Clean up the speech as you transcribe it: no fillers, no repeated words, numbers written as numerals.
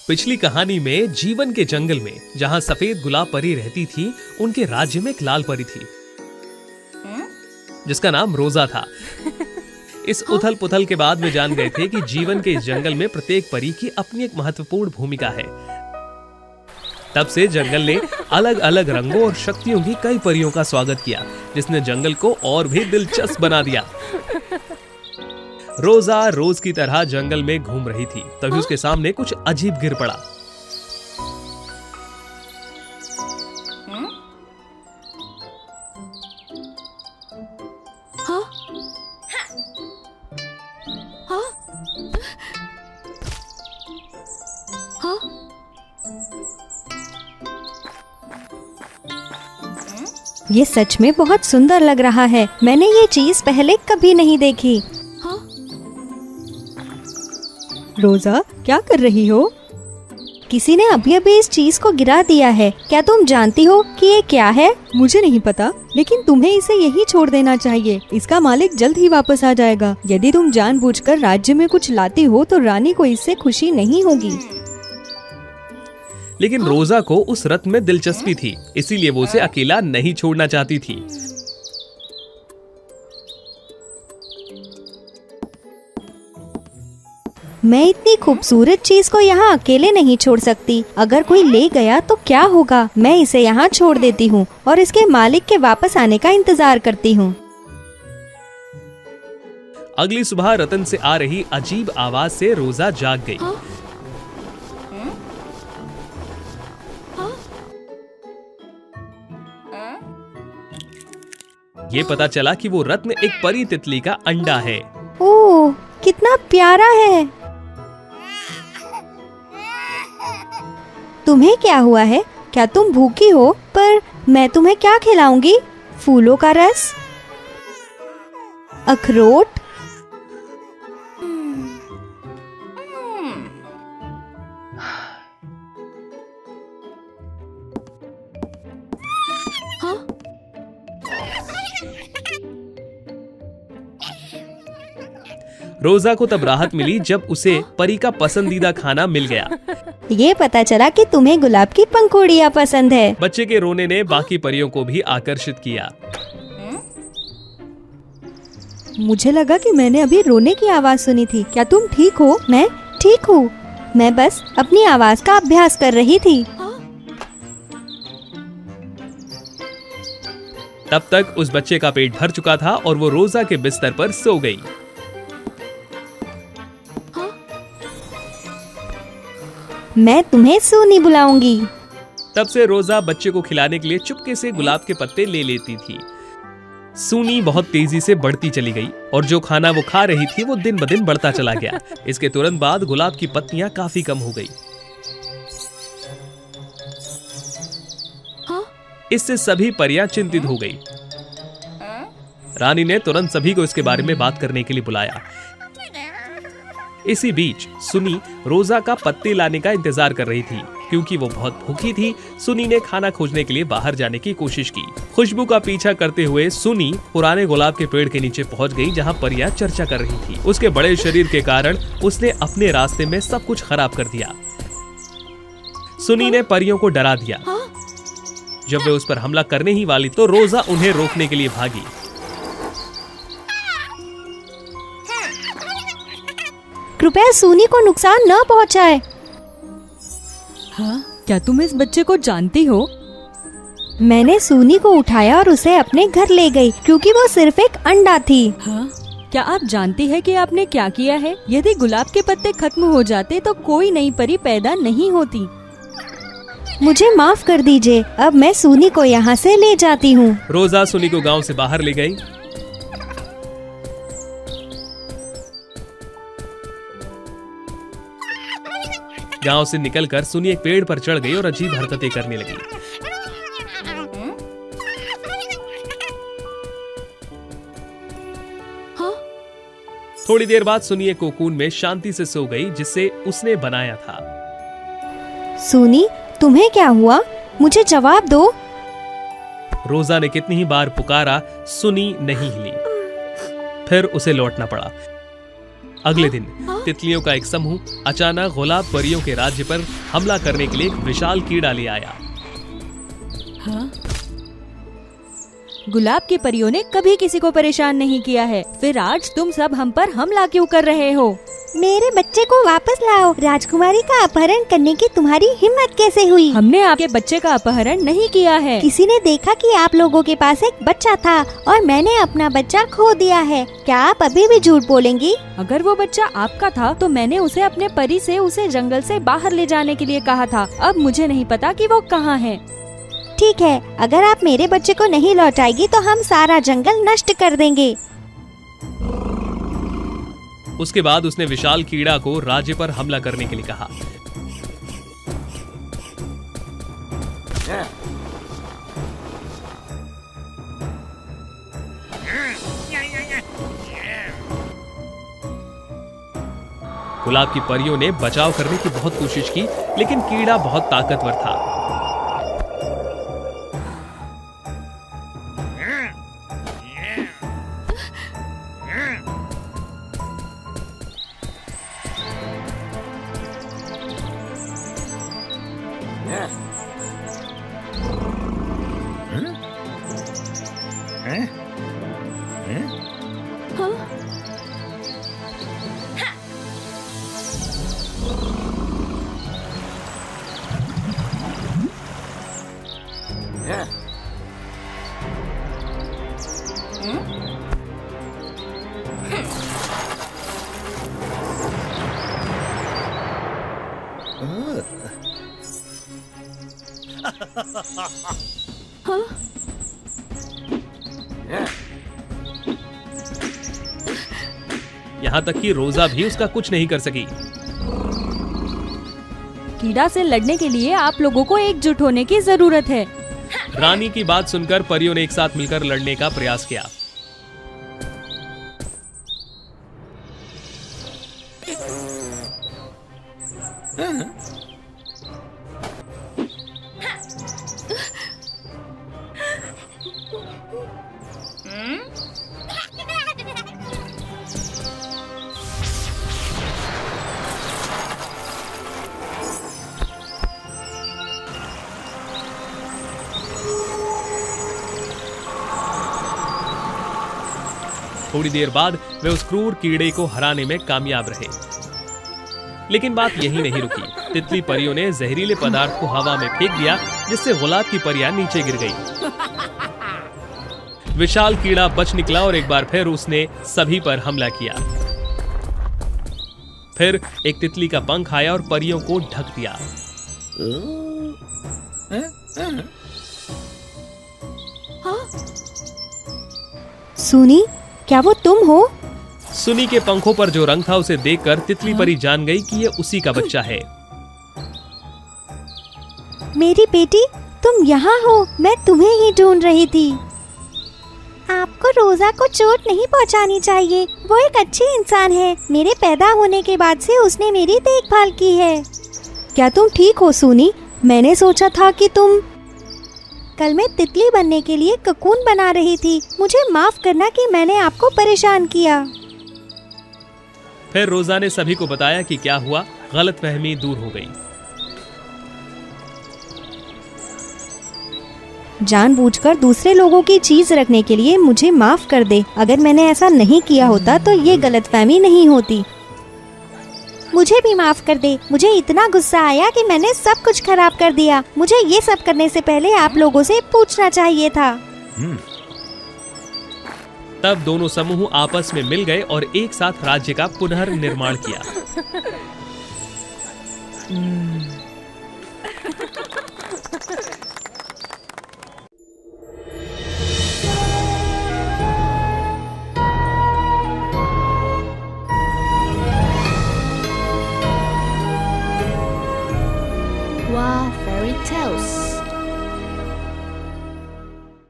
पिछली कहानी में जीवन के जंगल में जहाँ सफेद गुलाब परी रहती थी, उनके राज्य में एक लाल परी थी जिसका नाम रोजा था। इस उथल पुथल के बाद वे जान गए थे कि जीवन के इस जंगल में प्रत्येक परी की अपनी एक महत्वपूर्ण भूमिका है। तब से जंगल ने अलग अलग रंगों और शक्तियों की कई परियों का स्वागत किया, जिसने जंगल को और भी दिलचस्प बना दिया। रोजा रोज की तरह जंगल में घूम रही थी, तभी उसके सामने कुछ अजीब गिर पड़ा। ये सच में बहुत सुंदर लग रहा है। मैंने ये चीज पहले कभी नहीं देखी। रोजा, क्या कर रही हो? किसी ने अभी अभी इस चीज को गिरा दिया है। क्या तुम जानती हो कि ये क्या है? मुझे नहीं पता, लेकिन तुम्हें इसे यही छोड़ देना चाहिए। इसका मालिक जल्द ही वापस आ जाएगा। यदि तुम जानबूझकर राज्य में कुछ लाती हो तो रानी को इससे खुशी नहीं होगी। लेकिन रोजा को उस रथ में दिलचस्पी थी, इसीलिए वो उसे अकेला नहीं छोड़ना चाहती थी। मैं इतनी खूबसूरत चीज को यहाँ अकेले नहीं छोड़ सकती। अगर कोई ले गया तो क्या होगा? मैं इसे यहाँ छोड़ देती हूँ और इसके मालिक के वापस आने का इंतजार करती हूँ। अगली सुबह रतन से आ रही अजीब आवाज से रोजा जाग गई। ये पता चला कि वो रत्न एक परी तितली का अंडा है। ओह, कितना प्यारा है। तुम्हें क्या हुआ है? क्या तुम भूखी हो? पर मैं तुम्हें क्या खिलाऊंगी? फूलों का रस? अखरोट? रोजा को तब राहत मिली जब उसे परी का पसंदीदा खाना मिल गया। ये पता चला कि तुम्हें गुलाब की पंखुड़ियाँ पसंद है। बच्चे के रोने ने बाकी परियों को भी आकर्षित किया। मुझे लगा कि मैंने अभी रोने की आवाज सुनी थी। क्या तुम ठीक हो? मैं ठीक हूँ। मैं बस अपनी आवाज का अभ्यास कर रही थी। तब तक उस बच्चे का पेट भर चुका था और वो रोजा के बिस्तर पर सो गई। मैं तुम्हें सूनी बुलाऊंगी। तब से रोजा बच्चे को खिलाने के लिए चुपके से गुलाब के पत्ते ले लेती थी। सूनी बहुत तेजी से बढ़ती चली गई और जो खाना वो खा रही थी वो दिन ब दिन बढ़ता चला गया। इसके तुरंत बाद गुलाब की पत्तियां काफी कम हो गई। इससे सभी परियां चिंतित हो गई। रानी ने तुरंत सभी को इसके बारे में बात करने के लिए बुलाया। इसी बीच सुनी रोजा का पत्ते लाने का इंतजार कर रही थी। क्योंकि वो बहुत भूखी थी, सुनी ने खाना खोजने के लिए बाहर जाने की कोशिश की। खुशबू का पीछा करते हुए सुनी पुराने गुलाब के पेड़ के नीचे पहुंच गई, जहां परियां चर्चा कर रही थी। उसके बड़े शरीर के कारण उसने अपने रास्ते में सब कुछ खराब कर दिया। सुनी ने परियों को डरा दिया। जब वे उस पर हमला करने ही वाली तो रोजा उन्हें रोकने के लिए भागी। कृपया सूनी को नुकसान न पहुंचाए। हाँ, क्या तुम इस बच्चे को जानती हो? मैंने सूनी को उठाया और उसे अपने घर ले गई क्योंकि वो सिर्फ एक अंडा थी। हाँ, क्या आप जानती है कि आपने क्या किया है? यदि गुलाब के पत्ते खत्म हो जाते तो कोई नई परी पैदा नहीं होती। मुझे माफ कर दीजिए। अब मैं सूनी को यहाँ से ले जाती हूँ। रोजा सुनी को गांव से बाहर ले गई। गांव से निकलकर सुनी एक पेड़ पर चढ़ गई और अजीब हरकतें करने लगी। थोड़ी देर बाद सुनी एक कोकून में शांति से सो गई, जिसे उसने बनाया था। सूनी, तुम्हें क्या हुआ? मुझे जवाब दो। रोजा ने कितनी ही बार पुकारा, सुनी नहीं हिली। फिर उसे लौटना पड़ा। अगले दिन तितलियों का एक समूह अचानक गुलाब परियों के राज्य पर हमला करने के लिए एक विशाल कीड़ा ले आया। गुलाब की परियों ने कभी किसी को परेशान नहीं किया है, फिर आज तुम सब हम पर हमला क्यों कर रहे हो? मेरे बच्चे को वापस लाओ। राजकुमारी का अपहरण करने की तुम्हारी हिम्मत कैसे हुई? हमने आपके बच्चे का अपहरण नहीं किया है। किसी ने देखा कि आप लोगों के पास एक बच्चा था और मैंने अपना बच्चा खो दिया है। क्या आप अभी भी झूठ बोलेंगी? अगर वो बच्चा आपका था तो मैंने उसे अपने परी से उसे जंगल से बाहर ले जाने के लिए कहा था। अब मुझे नहीं पता कि वो कहाँ है। ठीक है, अगर आप मेरे बच्चे को नहीं लौटाएगी तो हम सारा जंगल नष्ट कर देंगे। उसके बाद उसने विशाल कीड़ा को राज्य पर हमला करने के लिए कहा। गुलाब की परियों ने बचाव करने की बहुत कोशिश की, लेकिन कीड़ा बहुत ताकतवर था। यहाँ तक कि रोजा भी उसका कुछ नहीं कर सकी। कीड़ा से लड़ने के लिए आप लोगों को एकजुट होने की जरूरत है। रानी की बात सुनकर परियों ने एक साथ मिलकर लड़ने का प्रयास किया। थोड़ी देर बाद वे उस क्रूर कीड़े को हराने में कामयाब रहे। लेकिन बात यही नहीं रुकी। तितली परियों ने जहरीले पदार्थ को हवा में फेंक दिया, जिससे गुलाब की परियां नीचे गिर गईं। विशाल कीड़ा बच निकला और एक बार फिर उसने सभी पर हमला किया। फिर एक तितली का पंख आया और परियों को ढक दिया। सुनी, क्या वो तुम हो? सुनी के पंखों पर जो रंग था उसे देखकर तितली परी जान गई कि ये उसी का बच्चा है। मेरी बेटी, तुम यहाँ हो। मैं तुम्हें ही ढूंढ रही थी। आपको रोजा को चोट नहीं पहुँचानी चाहिए। वो एक अच्छी इंसान है। मेरे पैदा होने के बाद से उसने मेरी देखभाल की है। क्या तुम ठीक हो सुनी? मैंने सोचा था कि तुम कल मैं तितली बनने के लिए ककून बना रही थी। मुझे माफ करना कि मैंने आपको परेशान किया। फिर रोजा ने सभी को बताया कि क्या हुआ। गलतफहमी दूर हो गई। जानबूझकर दूसरे लोगों की चीज रखने के लिए मुझे माफ कर दे। अगर मैंने ऐसा नहीं किया होता तो ये गलतफहमी नहीं होती। मुझे भी माफ कर दे। मुझे इतना गुस्सा आया कि मैंने सब कुछ खराब कर दिया। मुझे ये सब करने से पहले आप लोगों से पूछना चाहिए था। तब दोनों समूह आपस में मिल गए और एक साथ राज्य का पुनर्निर्माण किया।